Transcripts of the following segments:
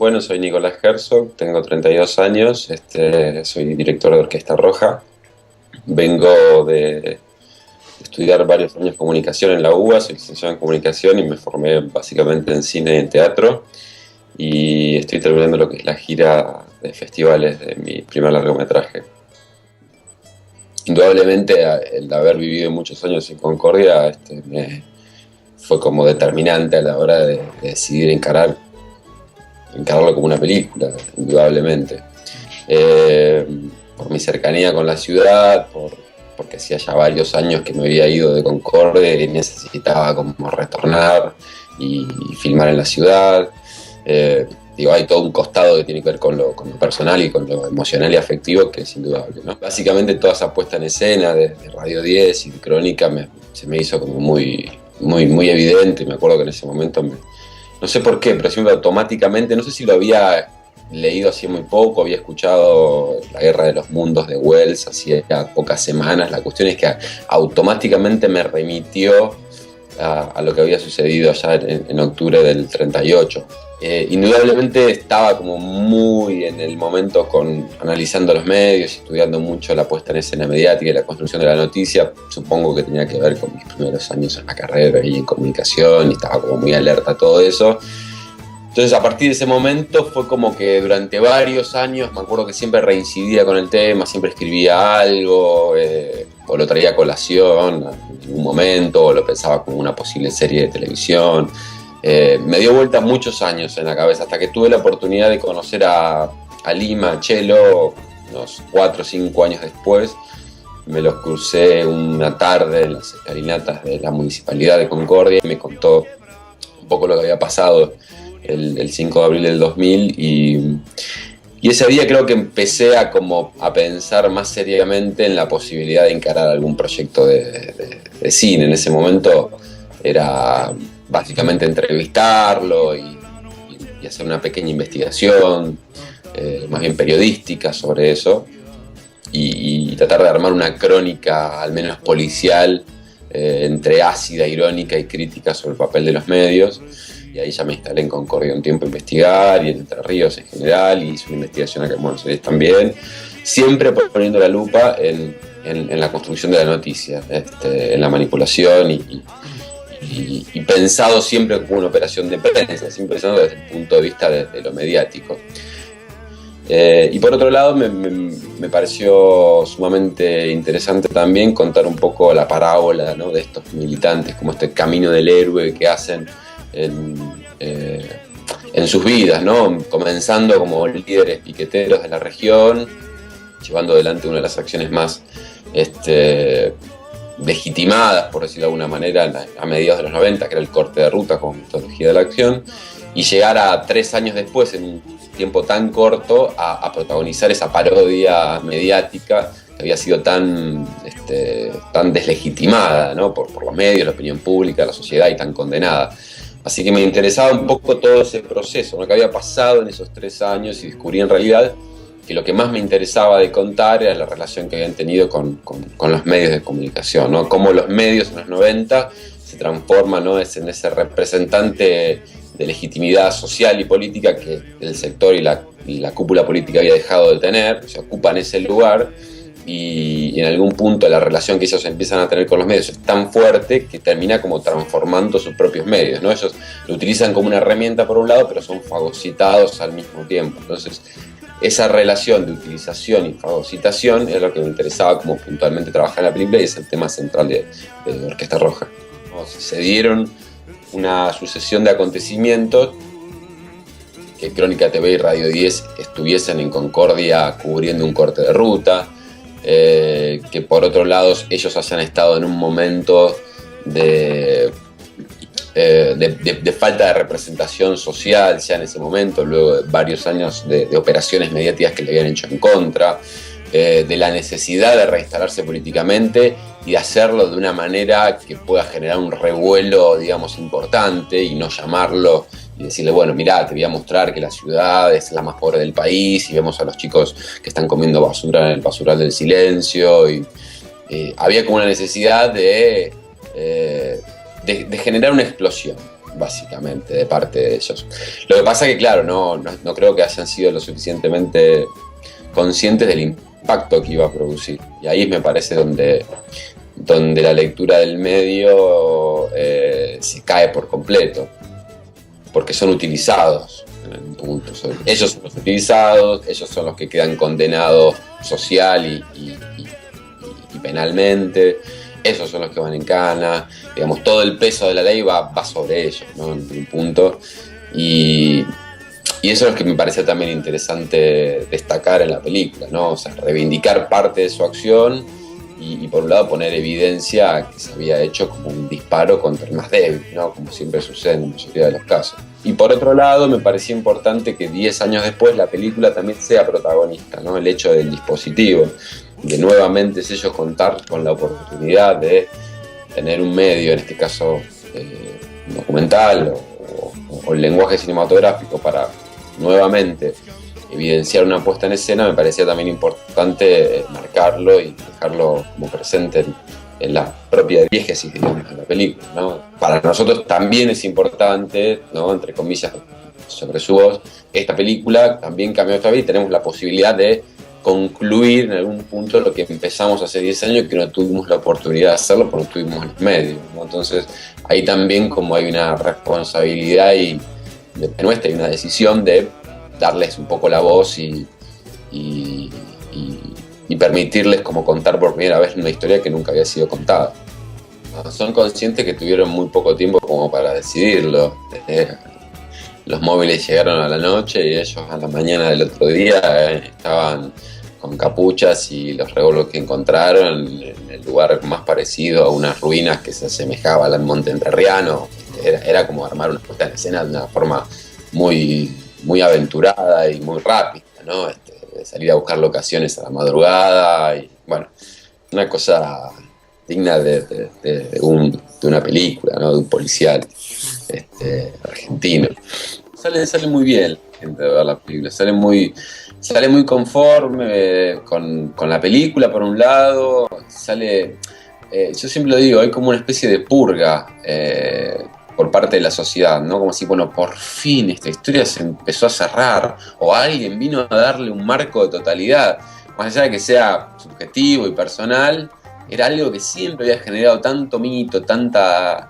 Bueno, soy Nicolás Herzog, tengo 32 años, soy director de Orquesta Roja. Vengo de estudiar varios años comunicación en la UBA, soy licenciado en comunicación y me formé básicamente en cine y en teatro. Y estoy terminando lo que es la gira de festivales de mi primer largometraje. Indudablemente el haber vivido muchos años en Concordia fue como determinante a la hora de decidir encararlo como una película, indudablemente. Por mi cercanía con la ciudad, porque hacía ya varios años que me había ido de Concordia y necesitaba como retornar y filmar en la ciudad. Hay todo un costado que tiene que ver con lo personal y con lo emocional y afectivo que es indudable, ¿no? Básicamente toda esa puesta en escena de Radio 10 y de Crónica se me hizo como muy evidente. Me acuerdo que en ese momento, no sé por qué, pero siempre automáticamente, no sé si lo había leído hacía muy poco, había escuchado La Guerra de los Mundos de Wells hacía pocas semanas. La cuestión es que automáticamente me remitió a lo que había sucedido allá en octubre del 38. Indudablemente estaba como muy en el momento analizando los medios, estudiando mucho la puesta en escena mediática y la construcción de la noticia. Supongo que tenía que ver con mis primeros años en la carrera y en comunicación, y estaba como muy alerta a todo eso. Entonces, a partir de ese momento fue como que durante varios años, me acuerdo que siempre reincidía con el tema, siempre escribía algo, o lo traía a colación en algún momento, o lo pensaba como una posible serie de televisión. Me dio vuelta muchos años en la cabeza, hasta que tuve la oportunidad de conocer a Lima, a Chelo, unos 4 o 5 años después. Me los crucé una tarde en las escalinatas de la Municipalidad de Concordia y me contó un poco lo que había pasado el 5 de abril del 2000 y ese día creo que empecé a pensar más seriamente en la posibilidad de encarar algún proyecto de cine. En ese momento era básicamente entrevistarlo y hacer una pequeña investigación, más bien periodística, sobre eso, y tratar de armar una crónica, al menos policial, entre ácida, irónica y crítica sobre el papel de los medios. Y ahí ya me instalé en Concordia un tiempo a investigar, y en Entre Ríos en general, y hice una investigación acá en Buenos Aires también, siempre poniendo la lupa en la construcción de la noticia, en la manipulación y pensado siempre como una operación de prensa, siempre pensando desde el punto de vista de lo mediático. Y por otro lado me pareció sumamente interesante también contar un poco la parábola, ¿no?, de estos militantes, como este camino del héroe que hacen en sus vidas, ¿no? Comenzando como líderes piqueteros de la región, llevando adelante una de las acciones más legitimadas, por decirlo de alguna manera, a mediados de los 90, que era el corte de ruta con metodología de la acción, y llegar a 3 años después, en un tiempo tan corto, a protagonizar esa parodia mediática que había sido tan deslegitimada, ¿no?, por los medios, la opinión pública, la sociedad, y tan condenada. Así que me interesaba un poco todo ese proceso, ¿no?, que había pasado en esos 3 años, y descubrí en realidad que lo que más me interesaba de contar era la relación que habían tenido con los medios de comunicación, ¿no? Cómo los medios en los 90 se transforman, ¿no?, en ese representante de legitimidad social y política que el sector y la cúpula política había dejado de tener. Se ocupan ese lugar, y en algún punto la relación que ellos empiezan a tener con los medios es tan fuerte que termina como transformando sus propios medios, ¿no? Ellos lo utilizan como una herramienta por un lado, pero son fagocitados al mismo tiempo. Entonces, esa relación de utilización y fagocitación es lo que me interesaba como puntualmente trabajar en la película, y es el tema central de Orquesta Roja. Se dieron una sucesión de acontecimientos que Crónica TV y Radio 10 estuviesen en Concordia cubriendo un corte de ruta, que por otro lado ellos hayan estado en un momento de falta de representación social ya en ese momento, luego de varios años de operaciones mediáticas que le habían hecho en contra, de la necesidad de reinstalarse políticamente y de hacerlo de una manera que pueda generar un revuelo, digamos, importante, y no llamarlo y decirle, bueno, mirá, te voy a mostrar que la ciudad es la más pobre del país, y vemos a los chicos que están comiendo basura en el basural del silencio. Y había como una necesidad de generar una explosión. básicamente, de parte de ellos. Lo que pasa que, claro, no creo que hayan sido lo suficientemente conscientes del impacto que iba a producir. Y ahí me parece donde la lectura del medio se cae por completo, porque son utilizados en un punto. Ellos son los utilizados, ellos son los que quedan condenados social y penalmente, ellos son los que van en cana, digamos, todo el peso de la ley va sobre ellos, ¿no? En un punto. Y eso es lo que me parece también interesante destacar en la película, ¿no? O sea, reivindicar parte de su acción y por un lado poner evidencia que se había hecho como un disparo contra el más débil, ¿no? Como siempre sucede en la mayoría de los casos. Y por otro lado, me parecía importante que 10 años después la película también sea protagonista, ¿no? El hecho del dispositivo, de nuevamente ellos contar con la oportunidad de tener un medio, en este caso un documental o el lenguaje cinematográfico, para nuevamente evidenciar una puesta en escena. Me parecía también importante marcarlo y dejarlo como presente en la propia diégesis, digamos, de la película, ¿no? Para nosotros también es importante, ¿no?, entre comillas, sobre su voz, esta película también cambió otra vez y tenemos la posibilidad de concluir en algún punto lo que empezamos hace 10 años, que no tuvimos la oportunidad de hacerlo porque no tuvimos los medios, ¿no? Entonces ahí también como hay una responsabilidad y de nuestra y una decisión de darles un poco la voz y permitirles como contar por primera vez una historia que nunca había sido contada. Son conscientes que tuvieron muy poco tiempo como para decidirlo. Los móviles llegaron a la noche y ellos a la mañana del otro día estaban con capuchas y los revólveres que encontraron en el lugar más parecido a unas ruinas que se asemejaba al monte entrerriano. Era como armar una puesta en escena de una forma muy, muy aventurada y muy rápida, ¿no? Salir a buscar locaciones a la madrugada y, bueno, una cosa digna de una película, ¿no? De un policial argentino. Sale muy bien la gente de ver la película, sale muy conforme con la película por un lado, yo siempre lo digo, hay como una especie de purga por parte de la sociedad, ¿no? Como si, bueno, por fin esta historia se empezó a cerrar, o alguien vino a darle un marco de totalidad, más allá de que sea subjetivo y personal. Era algo que siempre había generado tanto mito, tanta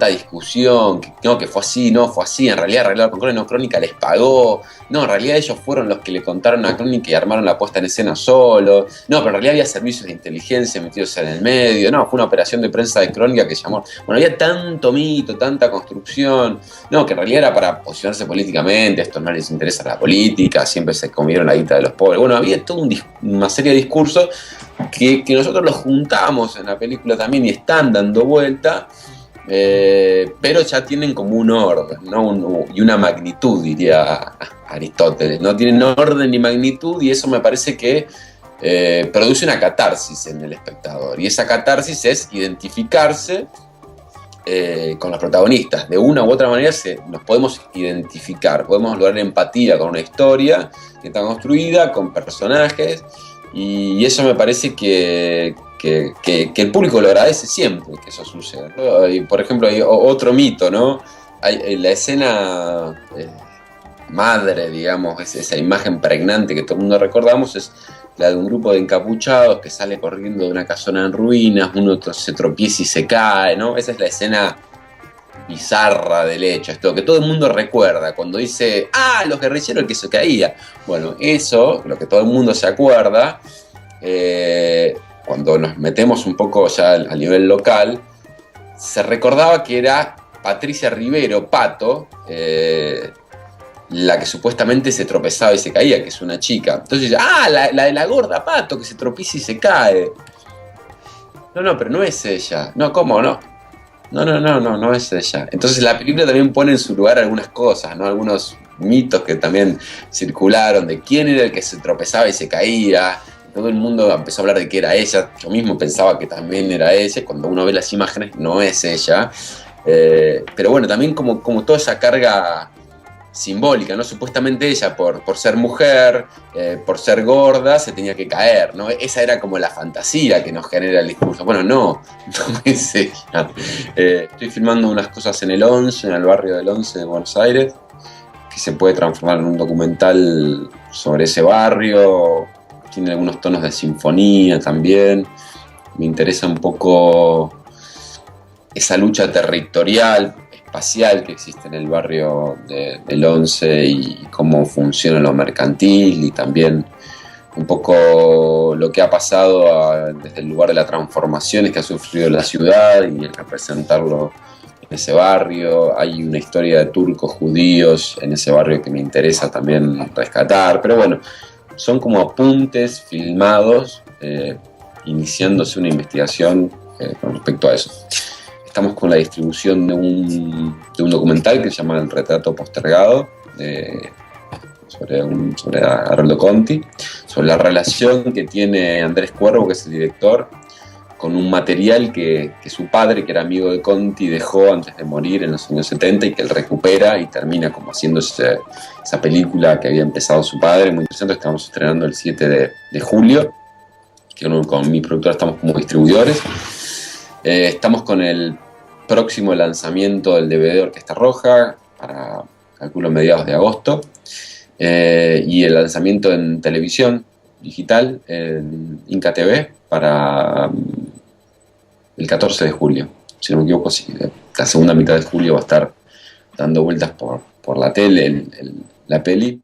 discusión, que fue así, no fue así, en realidad arreglaron con Crónica, no, Crónica les pagó, no, en realidad ellos fueron los que le contaron a Crónica y armaron la puesta en escena solo, no, pero en realidad había servicios de inteligencia metidos en el medio, no, fue una operación de prensa de Crónica que llamó, bueno, había tanto mito, tanta construcción, no, que en realidad era para posicionarse políticamente, esto no les interesa la política, siempre se comieron la guita de los pobres, bueno, había toda una serie de discursos que nosotros los juntamos en la película también y están dando vuelta. Pero ya tienen como un orden, ¿no? Y una magnitud, diría Aristóteles, no tienen orden ni magnitud, y eso me parece que produce una catarsis en el espectador, y esa catarsis es identificarse con los protagonistas. De una u otra manera nos podemos identificar, podemos lograr empatía con una historia que está construida, con personajes, y eso me parece que el público lo agradece siempre que eso suceda, ¿no? Y, por ejemplo, hay otro mito, ¿no? Hay la escena madre, digamos, esa imagen pregnante que todo el mundo recordamos, es la de un grupo de encapuchados que sale corriendo de una casona en ruinas, uno se tropieza y se cae, ¿no? Esa es la escena bizarra del hecho, esto que todo el mundo recuerda cuando dice, los guerrilleros, el que se caía. Bueno, eso, lo que todo el mundo se acuerda, cuando nos metemos un poco ya a nivel local, se recordaba que era Patricia Rivero, Pato, la que supuestamente se tropezaba y se caía, que es una chica. Entonces, la de la gorda Pato, que se tropieza y se cae. No, pero no es ella. No, ¿cómo no? No es ella. Entonces la película también pone en su lugar algunas cosas, ¿no? Algunos mitos que también circularon de quién era el que se tropezaba y se caía. Todo el mundo empezó a hablar de que era ella. Yo mismo pensaba que también era ella. Cuando uno ve las imágenes, no es ella. Pero bueno, también como toda esa carga simbólica, ¿no? Supuestamente ella, por ser mujer, por ser gorda, se tenía que caer, ¿no? Esa era como la fantasía que nos genera el discurso. Bueno, no es ella. Estoy filmando unas cosas en el 11, en el barrio del 11 de Buenos Aires, que se puede transformar en un documental sobre ese barrio. Tiene algunos tonos de sinfonía también. Me interesa un poco esa lucha territorial, espacial que existe en el barrio del 11 y cómo funciona lo mercantil, y también un poco lo que ha pasado desde el lugar de las transformaciones que ha sufrido la ciudad y el representarlo en ese barrio. Hay una historia de turcos judíos en ese barrio que me interesa también rescatar, pero bueno, son como apuntes filmados, iniciándose una investigación con respecto a eso. Estamos con la distribución de un documental que se llama El retrato postergado, sobre Haroldo Conti, sobre la relación que tiene Andrés Cuervo, que es el director, con un material que su padre, que era amigo de Conti, dejó antes de morir en los años 70 y que él recupera y termina como haciendo esa película que había empezado su padre. Muy interesante. Estamos estrenando el 7 de julio, que con mi productora estamos como distribuidores. Estamos con el próximo lanzamiento del DVD de Orquesta Roja, para, calculo, mediados de agosto, y el lanzamiento en televisión digital, en Inca TV, para el 14 de julio. Si no me equivoco, sí, la segunda mitad de julio va a estar dando vueltas por la tele la peli.